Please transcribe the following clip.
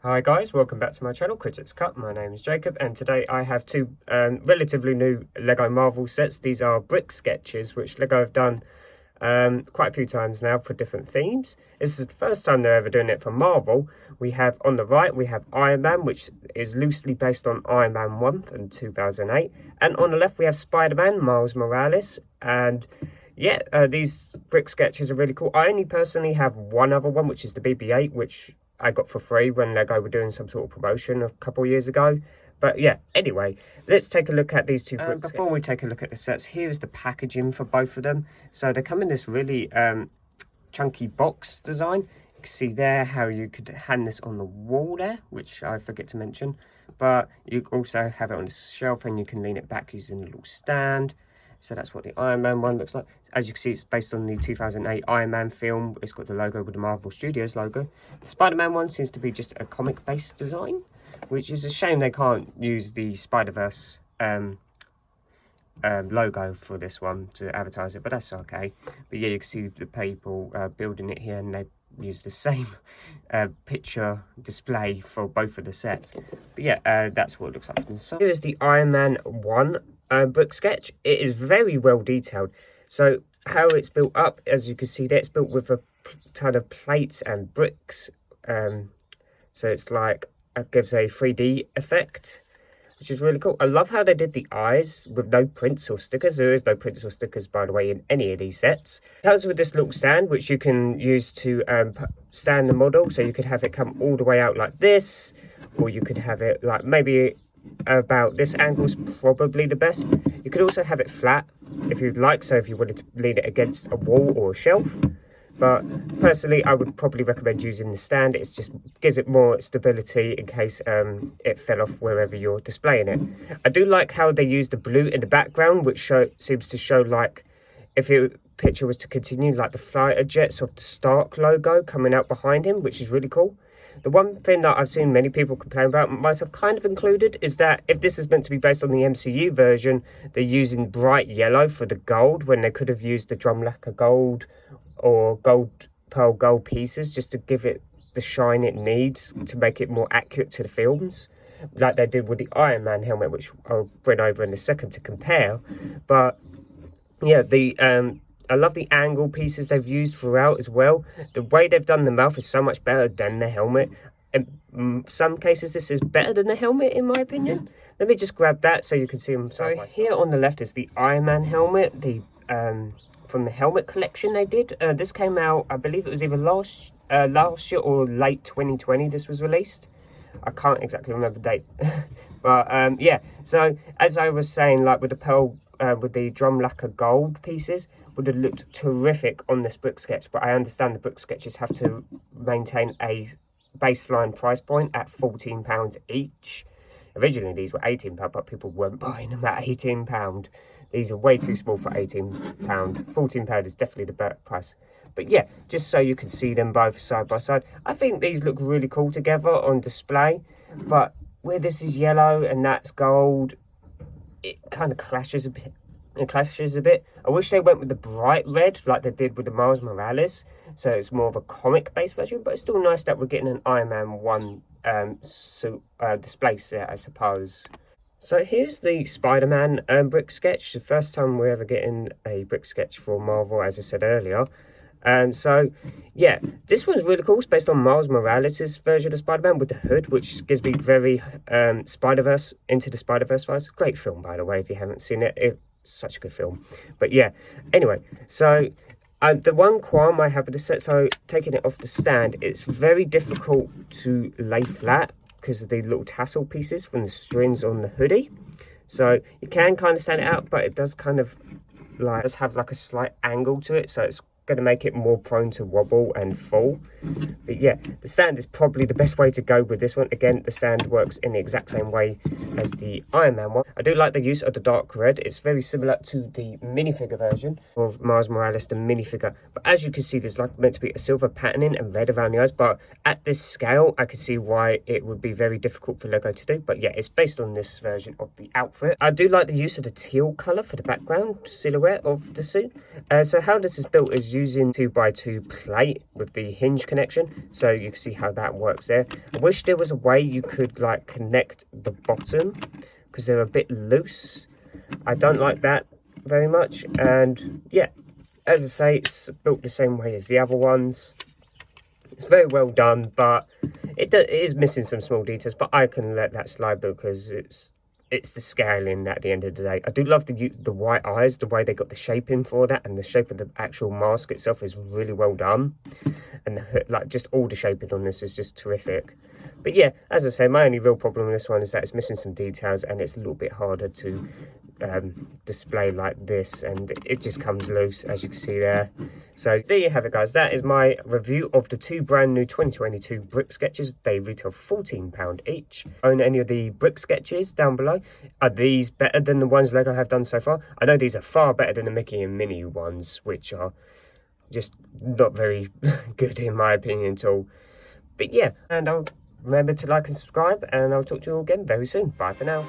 Hi guys, welcome back to my channel, Critics Cup. My name is Jacob, and today I have two relatively new Lego Marvel sets. These are brick sketches, which Lego have done quite a few times now for different themes. This is the first time they're ever doing it for Marvel. We have on the right, we have Iron Man, which is loosely based on Iron Man 1 from 2008. And on the left, we have Spider-Man, Miles Morales. And yeah, these brick sketches are really cool. I only personally have one other one, which is the BB-8, which I got for free when Lego were doing some sort of promotion a couple of years ago. But yeah, anyway, let's take a look at these two bricks. Before we take a look at the sets, here's the packaging for both of them. So they come in this really chunky box design. You can see there how you could hang this on the wall there, which I forget to mention. But you also have it on the shelf and you can lean it back using a little stand. So that's what the Iron Man one looks like. As you can see, it's based on the 2008 Iron Man film. It's got the logo with the Marvel Studios logo. The Spider-Man one seems to be just a comic-based design, which is a shame they can't use the Spider-Verse logo for this one to advertise it, but that's okay. But yeah, you can see the people building it here, and they use the same picture display for both of the sets. But yeah, that's what it looks like. So here's the Iron Man 1 brick sketch. It is very well detailed. So how it's built up, as you can see there, it's built with a ton of plates and bricks. So it's like, it gives a 3D effect, which is really cool. I love how they did the eyes with no prints or stickers. There is no prints or stickers, by the way, in any of these sets. It comes with this little stand, which you can use to stand the model. So you could have it come all the way out like this, or you could have it like maybe about this angle's probably the best. You could also have it flat if you'd like, so if you wanted to lean it against a wall or a shelf. But personally, I would probably recommend using the stand. It just gives it more stability in case it fell off wherever you're displaying it. I do like how they use the blue in the background, which seems to show, like, if your picture was to continue, like the fighter jets of the Stark logo coming out behind him, which is really cool. The one thing that I've seen many people complain about, myself kind of included, is that if this is meant to be based on the MCU version, they're using bright yellow for the gold when they could have used the drum lacquer gold or pearl gold pieces just to give it the shine it needs to make it more accurate to the films, like they did with the Iron Man helmet, which I'll bring over in a second to compare. But yeah, I love the angle pieces they've used throughout as well. The way they've done the mouth is so much better than the helmet. In some cases, this is better than the helmet, in my opinion. Let me just grab that so you can see them. So here on the left is the Iron Man helmet, from the helmet collection they did. This came out, I believe it was either last year or late 2020 this was released. I can't exactly remember the date. But yeah, so as I was saying, like with the pearl, with the drum lacquer gold pieces, would have looked terrific on this brick sketch, but I understand the brick sketches have to maintain a baseline price point at £14 each. Originally these were £18, but people weren't buying them at £18. These are way too small for £18. £14 is definitely the better price. But yeah, just so you can see them both side by side. I think these look really cool together on display, but where this is yellow and that's gold, it kind of clashes a bit. I wish they went with the bright red like they did with the Miles Morales, so it's more of a comic-based version, but it's still nice that we're getting an Iron Man 1 suit display set, I suppose. So here's the Spider-Man brick sketch, the first time we're ever getting a brick sketch for Marvel, as I said earlier. So yeah, this one's really cool. It's based on Miles Morales' version of Spider-Man with the hood, which gives me very Spider-Verse, Into the Spider-Verse vibes. Great film, by the way, if you haven't seen it. It's such a good film. But yeah, anyway, so the one qualm I have with the set, so taking it off the stand, it's very difficult to lay flat because of the little tassel pieces from the strings on the hoodie. So you can kind of stand it out, but it does kind of like does have like a slight angle to it, so it's going to make it more prone to wobble and fall. But yeah, the stand is probably the best way to go with this one. Again, the stand works in the exact same way as the Iron Man one. I do like the use of the dark red. It's very similar to the minifigure version of Miles Morales, the minifigure. But as you can see, there's like meant to be a silver patterning and red around the eyes. But at this scale, I could see why it would be very difficult for Lego to do. But yeah, it's based on this version of the outfit. I do like the use of the teal colour for the background silhouette of the suit. So how this is built is using 2x2 plate with the hinge connection, so you can see how that works there. I wish there was a way you could like connect the bottom, because they're a bit loose. I don't like that very much. And yeah, as I say, it's built the same way as the other ones. It's very well done, but it is missing some small details, but I can let that slide because it's the scaling at the end of the day. I do love the white eyes, the way they got the shaping for that, and the shape of the actual mask itself is really well done. And like just all the shaping on this is just terrific. But yeah, as I say, my only real problem with this one is that it's missing some details and it's a little bit harder to display like this, and it just comes loose, as you can see there. So there you have it, guys. That is my review of the two brand new 2022 brick sketches. They retail for £14 each. Own any of the brick sketches down below. Are these better than the ones Lego have done so far? I know these are far better than the Mickey and Minnie ones, which are just not very good in my opinion at all. But yeah, and I'll remember to like and subscribe, and I'll talk to you all again very soon. Bye for now.